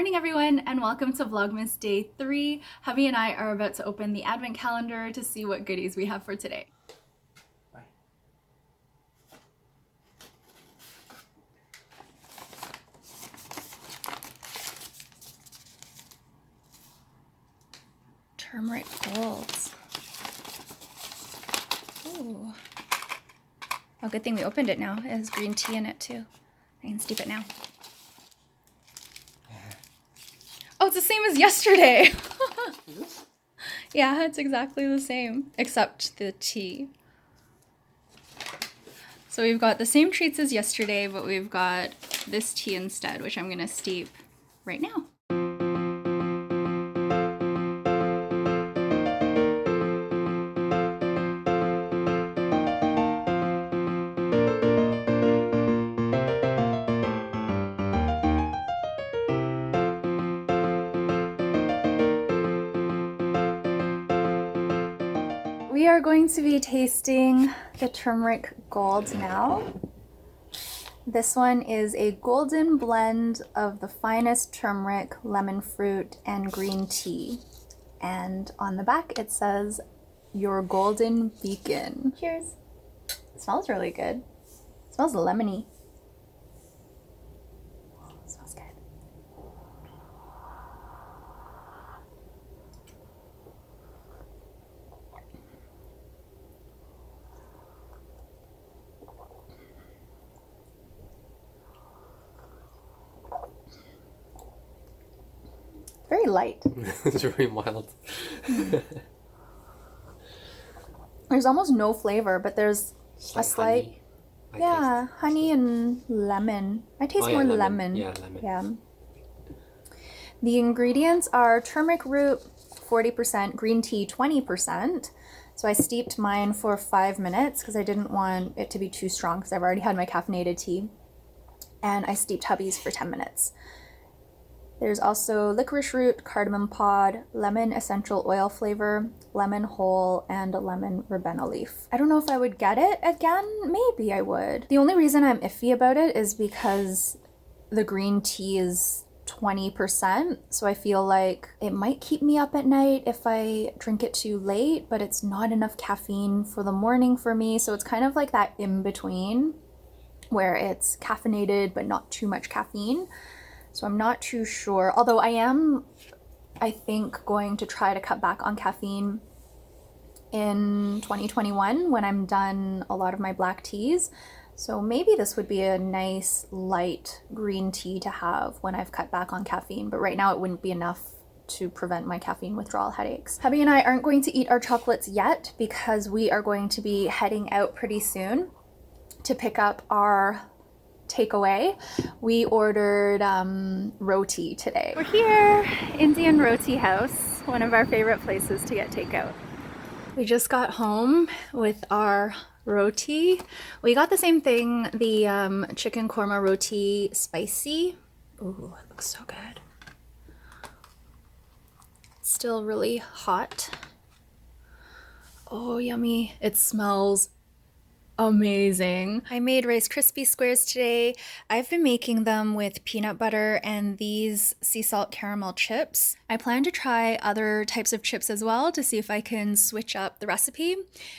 Morning everyone and welcome to Vlogmas Day 3. Hubby and I are about to open the advent calendar to see what goodies we have for today. Bye. Turmeric Gold. Ooh. Oh, good thing we opened it now. It has green tea in it too. I can steep it now. Oh, it's the same as yesterday. Yeah, it's exactly the same, except the tea. So we've got the same treats as yesterday, but we've got this tea instead, which I'm gonna steep right now. We are going to be tasting the Turmeric Gold now. This one is a golden blend of the finest turmeric, lemon fruit, and green tea. And on the back it says, "Your golden beacon." Cheers. It smells really good. It smells lemony. It smells good. Very light. It's very mild. There's almost no flavor, but there's a slight, honey. honey and lemon. I taste more lemon. Yeah, lemon. Yeah. The ingredients are turmeric root, 40%, green tea, 20%. So I steeped mine for 5 minutes because I didn't want it to be too strong because I've already had my caffeinated tea. And I steeped Hubby's for 10 minutes. There's also licorice root, cardamom pod, lemon essential oil flavor, lemon whole, and a lemon verbena leaf. I don't know if I would get it again. Maybe I would. The only reason I'm iffy about it is because the green tea is 20%, so I feel like it might keep me up at night if I drink it too late, but it's not enough caffeine for the morning for me, so it's kind of like that in between where it's caffeinated but not too much caffeine. So I'm not too sure, although I think, going to try to cut back on caffeine in 2021 when I'm done a lot of my black teas. So maybe this would be a nice light green tea to have when I've cut back on caffeine, but right now it wouldn't be enough to prevent my caffeine withdrawal headaches. Hubby and I aren't going to eat our chocolates yet because we are going to be heading out pretty soon to pick up our takeaway. We ordered Roti today. We're here, Indian Roti House, one of our favorite places to get takeout. We just got home with our roti. We got the same thing, the chicken korma roti spicy. Ooh, it looks so good. It's still really hot. Oh, yummy. It smells amazing. I made Rice Krispie squares today. I've been making them with peanut butter and these sea salt caramel chips. I plan to try other types of chips as well to see if I can switch up the recipe,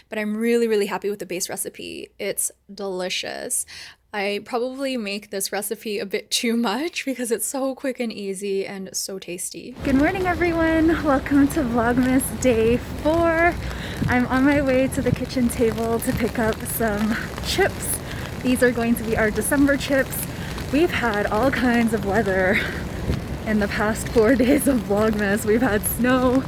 but I'm really happy with the base recipe. It's delicious. I probably make this recipe a bit too much because it's so quick and easy and so tasty. Good morning everyone, welcome to Vlogmas Day 4. I'm on my way to the kitchen table to pick up some chips. These are going to be our December chips. We've had all kinds of weather in the past 4 days of Vlogmas. We've had snow,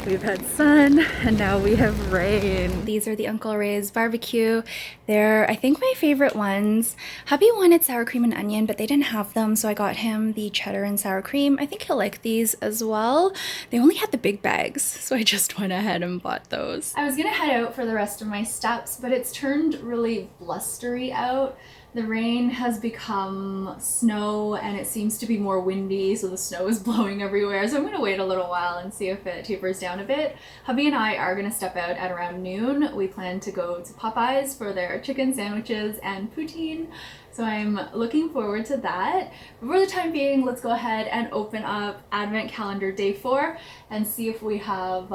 we've had sun, and now we have rain. These are the Uncle Ray's barbecue. They're, I think, my favorite ones. Hubby wanted sour cream and onion, but they didn't have them, so I got him the cheddar and sour cream. I think he'll like these as well. They only had the big bags, so I just went ahead and bought those. I was gonna head out for the rest of my steps, but it's turned really blustery out. The rain has become snow and it seems to be more windy, so the snow is blowing everywhere. So I'm gonna wait a little while and see if it tapers down a bit. Hubby and I are gonna step out at around noon. We plan to go to Popeyes for their chicken sandwiches and poutine. So I'm looking forward to that. But for the time being, let's go ahead and open up Advent Calendar Day 4 and see if we have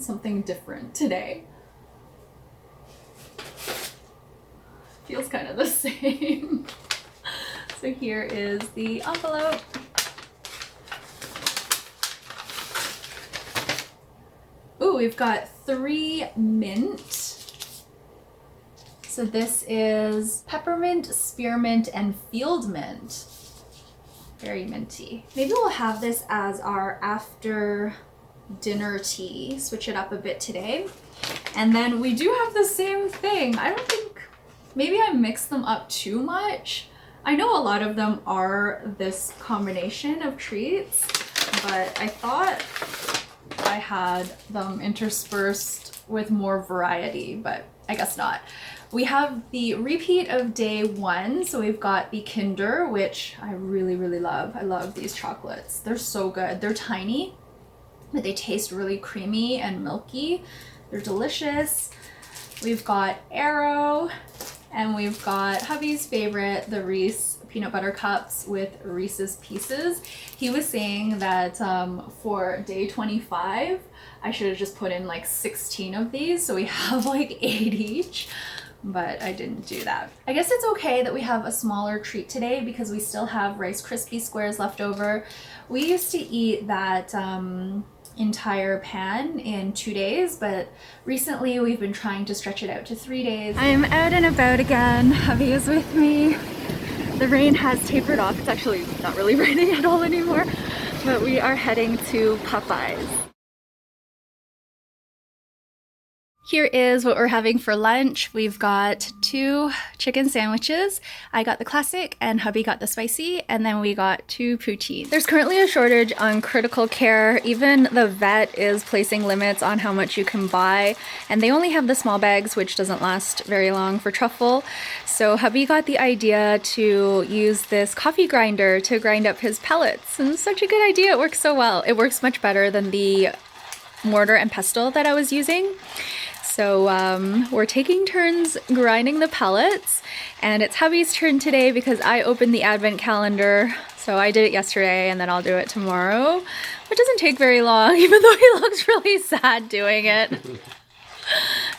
something different today. Feels kind of the same. So here is the envelope. Ooh, we've got 3 mint. So this is peppermint, spearmint, and field mint. Very minty. Maybe we'll have this as our after dinner tea. Switch it up a bit today. And then we do have the same thing. I don't think, maybe I mixed them up too much. I know a lot of them are this combination of treats, but I thought I had them interspersed with more variety, but I guess not. We have the repeat of day 1. So we've got the Kinder, which I really, really love. I love these chocolates. They're so good. They're tiny, but they taste really creamy and milky. They're delicious. We've got Arrow, and we've got hubby's favorite, the Reese peanut butter cups with Reese's Pieces. He was saying that for day 25, I should have just put in like 16 of these, so we have like 8 each, but I didn't do that. I guess it's okay that we have a smaller treat today because we still have Rice Krispie squares left over. We used to eat that entire pan in 2 days, but recently we've been trying to stretch it out to 3 days. I'm out and about again. Hubby is with me. The rain has tapered off. It's actually not really raining at all anymore, but we are heading to Popeyes. Here is what we're having for lunch. We've got 2 chicken sandwiches. I got the classic and hubby got the spicy, and then we got 2 poutine. There's currently a shortage on critical care. Even the vet is placing limits on how much you can buy, and they only have the small bags, which doesn't last very long for Truffle. So hubby got the idea to use this coffee grinder to grind up his pellets, and it's such a good idea. It works so well. It works much better than the mortar and pestle that I was using. So we're taking turns grinding the pellets, and it's hubby's turn today because I opened the advent calendar. So I did it yesterday and then I'll do it tomorrow, which doesn't take very long, even though he looks really sad doing it. I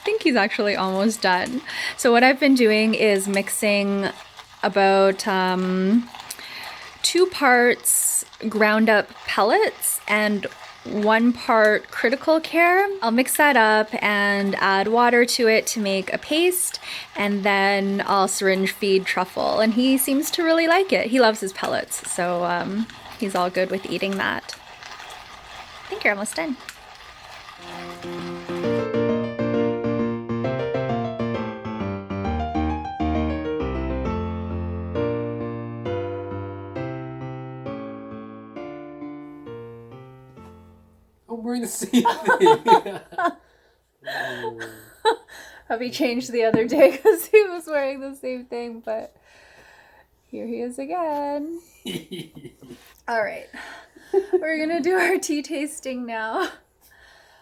think he's actually almost done. So what I've been doing is mixing about 2 parts ground up pellets and 1 part critical care. I'll mix that up and add water to it to make a paste, and then I'll syringe feed Truffle, and he seems to really like it. He loves his pellets, so he's all good with eating that. I think you're almost done. I'm wearing the same thing. Hubby changed the other day because he was wearing the same thing, but here he is again. All right, we're gonna do our tea tasting now.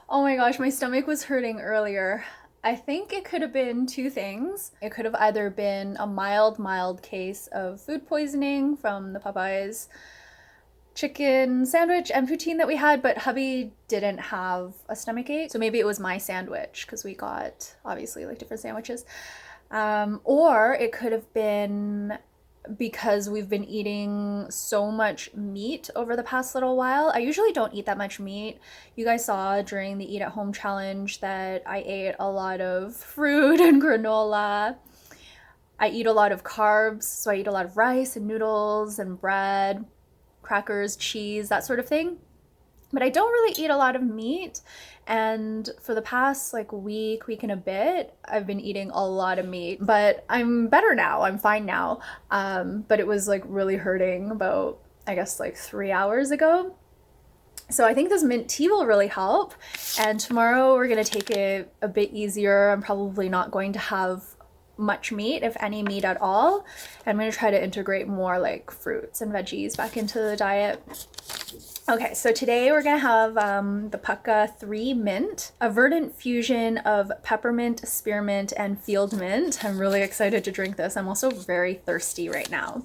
Oh my gosh, my stomach was hurting earlier. I think it could have been 2 things. It could have either been a mild case of food poisoning from the Popeyes chicken sandwich and poutine that we had, but hubby didn't have a stomach ache, so maybe it was my sandwich because we got obviously like different sandwiches, or it could have been because we've been eating so much meat over the past little while. I usually don't eat that much meat. You guys saw during the Eat at Home challenge that I ate a lot of fruit and granola. I eat a lot of carbs, so I eat a lot of rice and noodles and bread, crackers, cheese, that sort of thing. But I don't really eat a lot of meat, and for the past like week and a bit, I've been eating a lot of meat. But I'm better now, I'm fine now. But it was like really hurting about, I guess, like 3 hours ago. So I think this mint tea will really help. And tomorrow we're gonna take it a bit easier. I'm probably not going to have much meat, if any meat at all. I'm gonna try to integrate more like fruits and veggies back into the diet. Okay, so today we're gonna have the Pukka 3 Mint, a verdant fusion of peppermint, spearmint, and field mint. I'm really excited to drink this. I'm also very thirsty right now.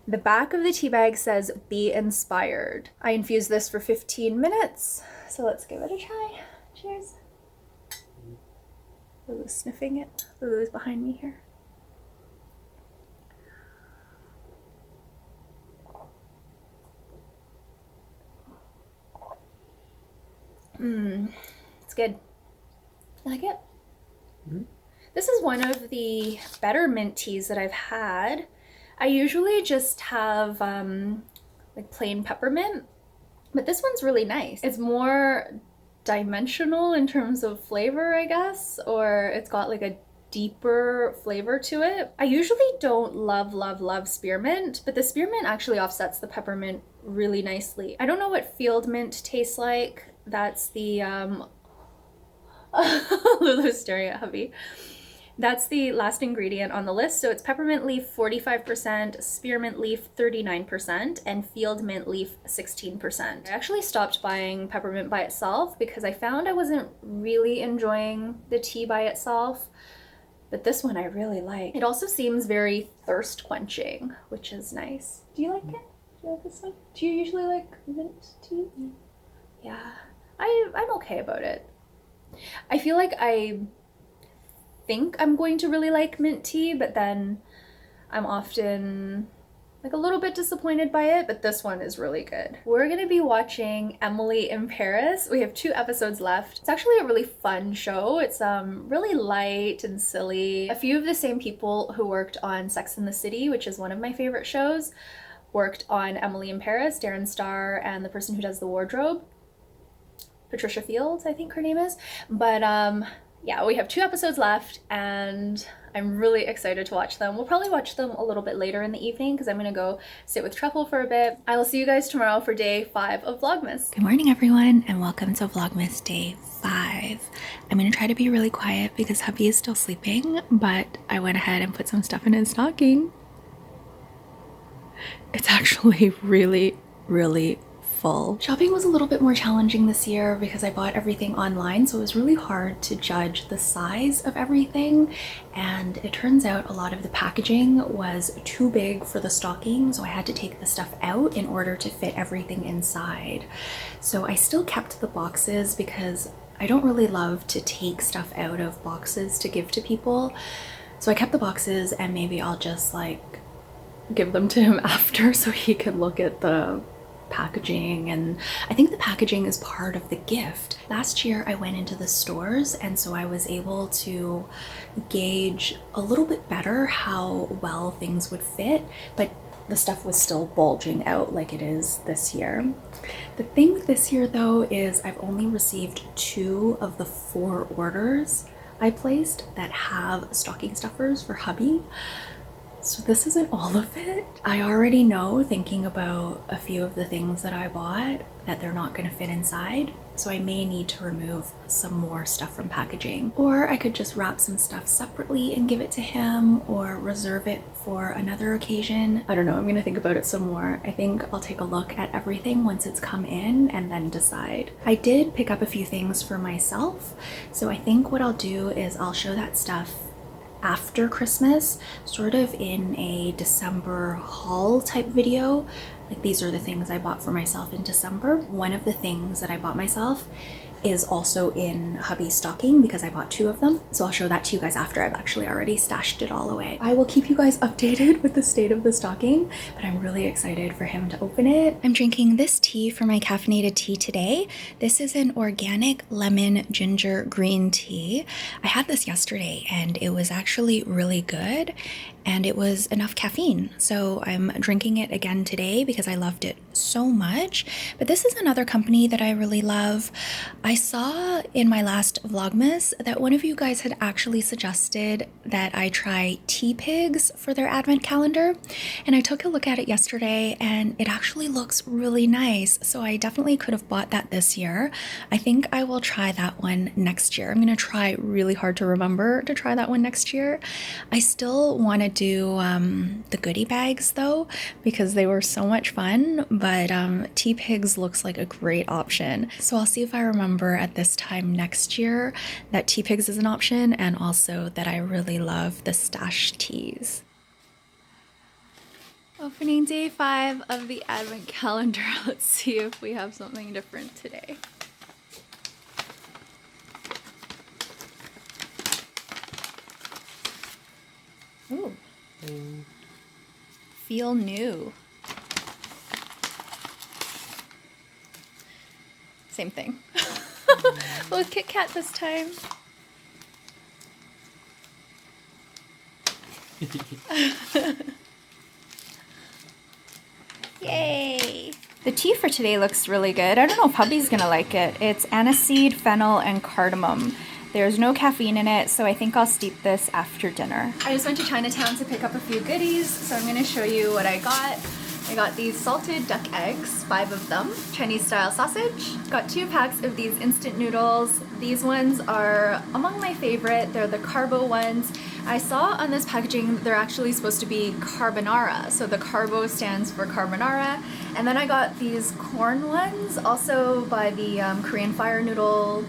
The back of the tea bag says, "Be inspired." I infused this for 15 minutes, so let's give it a try. Cheers. Lulu's sniffing it. Lulu's behind me here. It's good. You like it? Mm-hmm. This is one of the better mint teas that I've had. I usually just have like plain peppermint, but this one's really nice. It's more dimensional in terms of flavor, I guess, or it's got like a deeper flavor to it. I usually don't love spearmint, but the spearmint actually offsets the peppermint really nicely. I don't know what field mint tastes like. That's the Lulu's staring at Hubby. That's the last ingredient on the list. So it's peppermint leaf 45%, spearmint leaf 39%, and field mint leaf 16%. I actually stopped buying peppermint by itself because I found I wasn't really enjoying the tea by itself, but this one I really like. It also seems very thirst quenching, which is nice. Do you like it? Do you like this one? Do you usually like mint tea? Yeah, I'm okay about it. I feel like I think I'm going to really like mint tea, but then I'm often like a little bit disappointed by it, but this one is really good. We're gonna be watching Emily in Paris. We have 2 episodes left. It's actually a really fun show. It's really light and silly. A few of the same people who worked on Sex and the City, which is one of my favorite shows, worked on Emily in Paris, Darren Star, and the person who does the wardrobe, Patricia Fields, I think her name is. But yeah, we have 2 episodes left and I'm really excited to watch them. We'll probably watch them a little bit later in the evening because I'm gonna go sit with Truffle for a bit. I will see you guys tomorrow for day 5 of Vlogmas. Good morning everyone and welcome to Vlogmas day 5. I'm gonna try to be really quiet because Hubby is still sleeping, but I went ahead and put some stuff in his stocking. It's actually really full. Shopping was a little bit more challenging this year because I bought everything online, so it was really hard to judge the size of everything, and it turns out a lot of the packaging was too big for the stocking, so I had to take the stuff out in order to fit everything inside. So I still kept the boxes because I don't really love to take stuff out of boxes to give to people. So I kept the boxes and maybe I'll just like give them to him after so he can look at the packaging, and I think the packaging is part of the gift. Last year I went into the stores and so I was able to gauge a little bit better how well things would fit, but the stuff was still bulging out like it is this year. The thing with this year though is I've only received 2 of the 4 orders I placed that have stocking stuffers for Hubby. So this isn't all of it. I already know, thinking about a few of the things that I bought, that they're not going to fit inside. So I may need to remove some more stuff from packaging. Or I could just wrap some stuff separately and give it to him, or reserve it for another occasion. I don't know, I'm going to think about it some more. I think I'll take a look at everything once it's come in and then decide. I did pick up a few things for myself. So I think what I'll do is I'll show that stuff after Christmas, sort of in a December haul type video. Like, these are the things I bought for myself in December. One of the things that I bought myself is also in Hubby's stocking because I bought 2 of them. So I'll show that to you guys after I've actually already stashed it all away. I will keep you guys updated with the state of the stocking, but I'm really excited for him to open it. I'm drinking this tea for my caffeinated tea today. This is an organic lemon ginger green tea. I had this yesterday and it was actually really good. and it was enough caffeine. So I'm drinking it again today because I loved it so much. But this is another company that I really love. I saw in my last Vlogmas that one of you guys had actually suggested that I try teapigs for their advent calendar, and I took a look at it yesterday and it actually looks really nice. So I definitely could have bought that this year. I think I will try that one next year. I'm gonna try really hard to remember to try that one next year. I still want to do the goodie bags though, because they were so much fun, but teapigs looks like a great option. So I'll see if I remember at this time next year that teapigs is an option, and also that I really love the stash teas. Opening day 5 of the advent calendar. Let's see if we have something different today. Ooh. Feel new. Same thing. With Kit Kat this time. Yay! The tea for today looks really good. I don't know if Hubby's gonna like it. It's aniseed, fennel, and cardamom. There's no caffeine in it, so I think I'll steep this after dinner. I just went to Chinatown to pick up a few goodies, so I'm gonna show you what I got. I got these salted duck eggs, 5 of them, Chinese style sausage. Got 2 packs of these instant noodles. These ones are among my favorite. They're the carbo ones. I saw on this packaging they're actually supposed to be carbonara, so the carbo stands for carbonara. And then I got these corn ones, also by the Korean Fire Noodle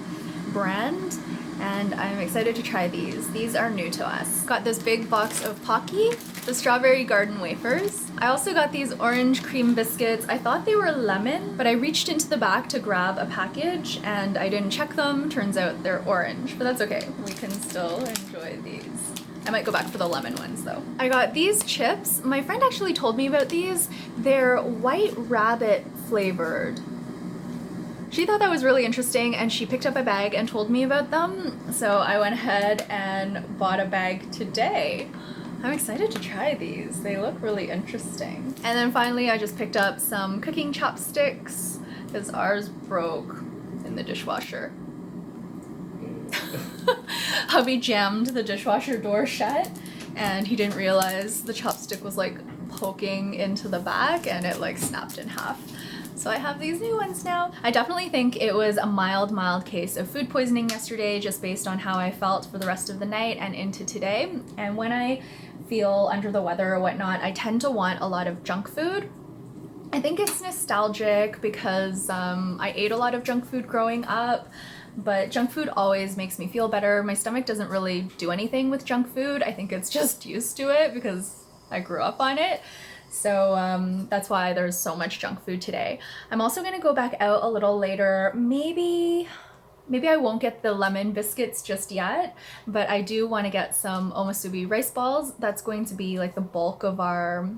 brand, and I'm excited to try these. These are new to us. Got this big box of Pocky, the strawberry garden wafers. I also got these orange cream biscuits. I thought they were lemon, but I reached into the back to grab a package and I didn't check them. Turns out they're orange, but that's okay. We can still enjoy these. I might go back for the lemon ones though. I got these chips. My friend actually told me about these. They're white rabbit flavored. She thought that was really interesting and she picked up a bag and told me about them. So I went ahead and bought a bag today. I'm excited to try these. They look really interesting. And then finally I just picked up some cooking chopsticks because ours broke in the dishwasher. Hubby jammed the dishwasher door shut and he didn't realize the chopstick was like poking into the back and it like snapped in half. So I have these new ones now. I definitely think it was a mild case of food poisoning yesterday, just based on how I felt for the rest of the night and into today. And when I feel under the weather or whatnot, I tend to want a lot of junk food. I think it's nostalgic because I ate a lot of junk food growing up, but junk food always makes me feel better. My stomach doesn't really do anything with junk food. I think it's just used to it because I grew up on it. So that's why there's so much junk food today. I'm also gonna go back out a little later. Maybe I won't get the lemon biscuits just yet, but I do want to get some Omusubi rice balls. That's going to be like the bulk of our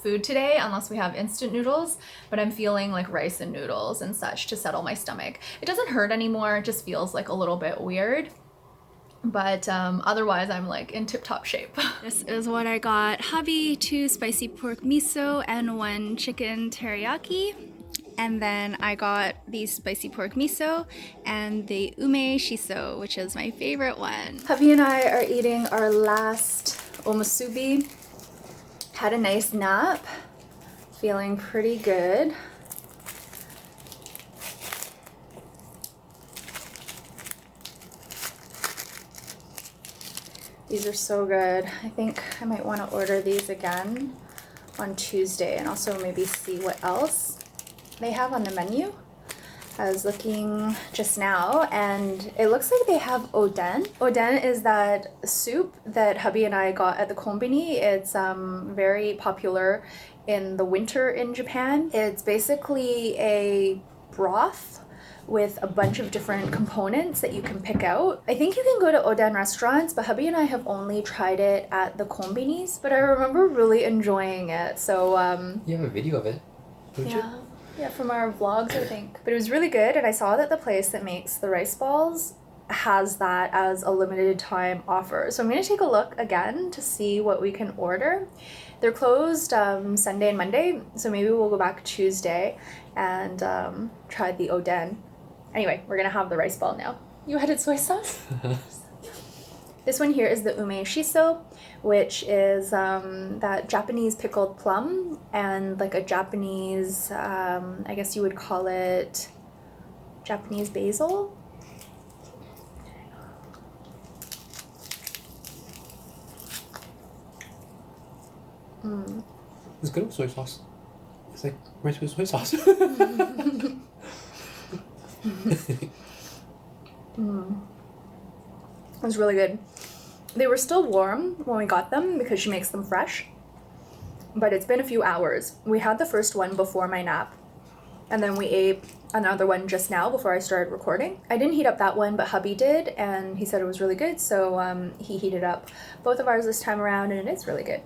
food today, unless we have instant noodles, but I'm feeling like rice and noodles and such to settle my stomach. It doesn't hurt anymore, it just feels like a little bit weird. But otherwise I'm like in tip-top shape. This is what I got. Hubby 2 spicy pork miso and 1 chicken teriyaki. And then I got the spicy pork miso and the ume shiso, which is my favorite one. Hubby and I are eating our last omusubi. Had a nice nap. Feeling pretty good. These are so good. I think I might want to order these again on Tuesday and also maybe see what else they have on the menu. I was looking just now and it looks like they have oden. Oden is that soup that Hubby and I got at the kombini. It's very popular in the winter in Japan. It's basically a broth with a bunch of different components that you can pick out. I think you can go to oden restaurants, but Hubby and I have only tried it at the kombinis, but I remember really enjoying it. So You have a video of it, don't you? Yeah, from our vlogs, I think. But it was really good, and I saw that the place that makes the rice balls has that as a limited time offer. So I'm going to take a look again to see what we can order. They're closed Sunday and Monday, so maybe we'll go back Tuesday and try the oden. Anyway, we're going to have the rice ball now. You added soy sauce? This one here is the ume shiso, which is that Japanese pickled plum and like a Japanese, I guess you would call it Japanese basil. It's good with soy sauce. It's like rice with soy sauce. It's really good. They were still warm when we got them because she makes them fresh, but it's been a few hours. We had the first one before my nap, and then we ate another one just now before I started recording. I didn't heat up that one, but hubby did, and he said it was really good, so he heated up both of ours this time around, and it is really good.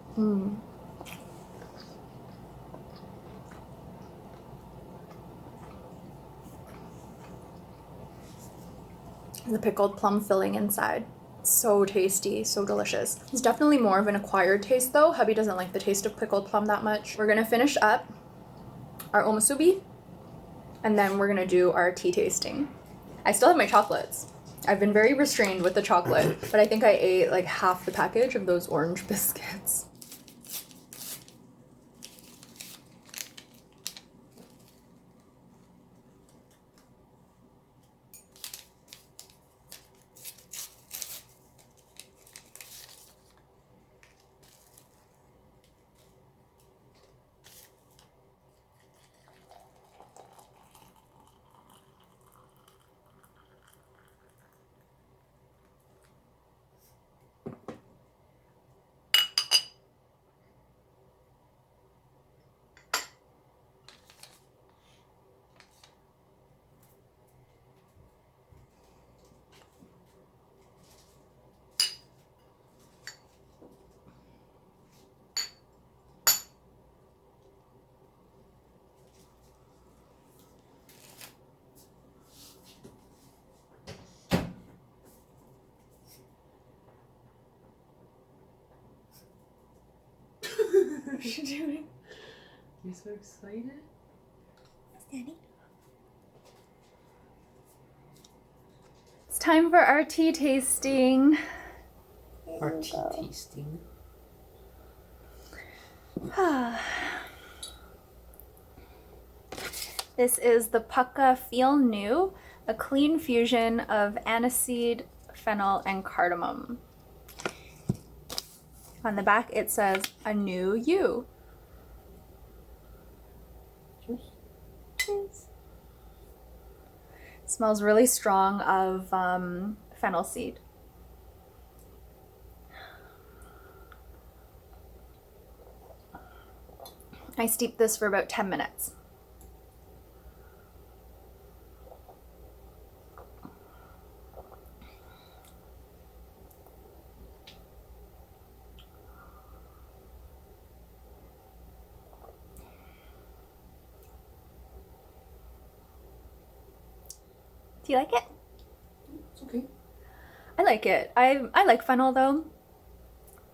The pickled plum filling inside. So tasty, so delicious. It's definitely more of an acquired taste though. Hubby doesn't like the taste of pickled plum that much. We're gonna finish up our omusubi and then we're gonna do our tea tasting. I still have my chocolates. I've been very restrained with the chocolate, but I think I ate like half the package of those orange biscuits. What are you doing? You're so excited? Daddy. It's time for our tea tasting. Our tea tasting. This is the Pukka Feel New, a clean fusion of aniseed, fennel, and cardamom. On the back it says, a new you. Cheers. It smells really strong of fennel seed. I steeped this for about 10 minutes. Do you like it? It's okay. I like it. I like fennel though.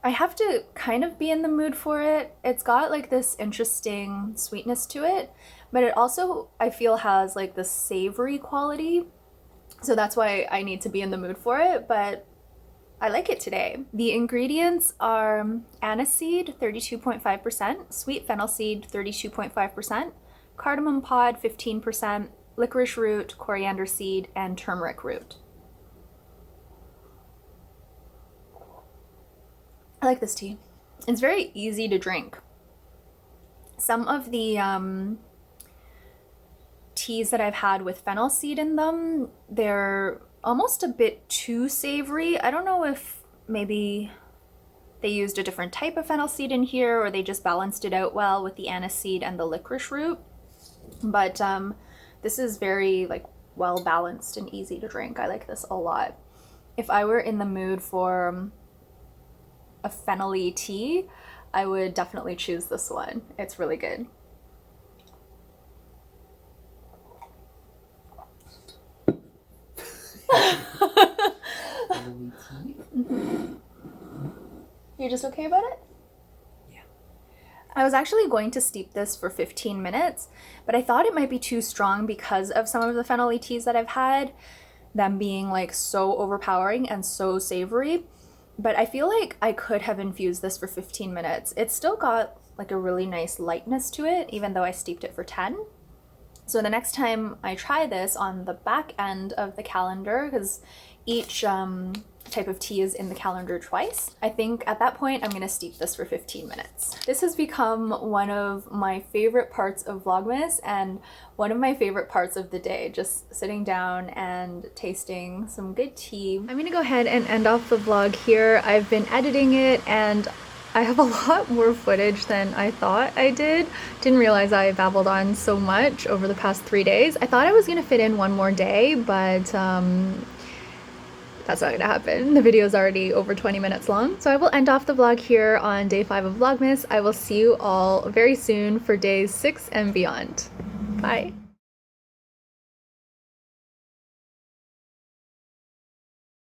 I have to kind of be in the mood for it. It's got like this interesting sweetness to it, but it also I feel has like this savory quality. So that's why I need to be in the mood for it, but I like it today. The ingredients are aniseed 32.5%, sweet fennel seed 32.5%, cardamom pod 15%, licorice root, coriander seed, and turmeric root. I like this tea. It's very easy to drink. Some of the teas that I've had with fennel seed in them, they're almost a bit too savory. I don't know if maybe they used a different type of fennel seed in here or they just balanced it out well with the aniseed and the licorice root. But this is very like well balanced and easy to drink. I like this a lot. If I were in the mood for a fennel-y tea, I would definitely choose this one. It's really good. You're just okay about it? Yeah. I was actually going to steep this for 15 minutes, but I thought it might be too strong because of some of the phenol teas that I've had, them being like so overpowering and so savory. But I feel like I could have infused this for 15 minutes. It's still got like a really nice lightness to it, even though I steeped it for 10. So the next time I try this on the back end of the calendar, because each type of tea is in the calendar twice, I think at that point I'm gonna steep this for 15 minutes. This has become one of my favorite parts of Vlogmas and one of my favorite parts of the day, just sitting down and tasting some good tea. I'm gonna go ahead and end off the vlog here. I've been editing it and I have a lot more footage than I thought I did. Didn't realize I babbled on so much over the past 3 days. I thought I was gonna fit in one more day, but that's not gonna happen. The video is already over 20 minutes long. So I will end off the vlog here on day 5 of Vlogmas. I will see you all very soon for days 6 and beyond. Bye.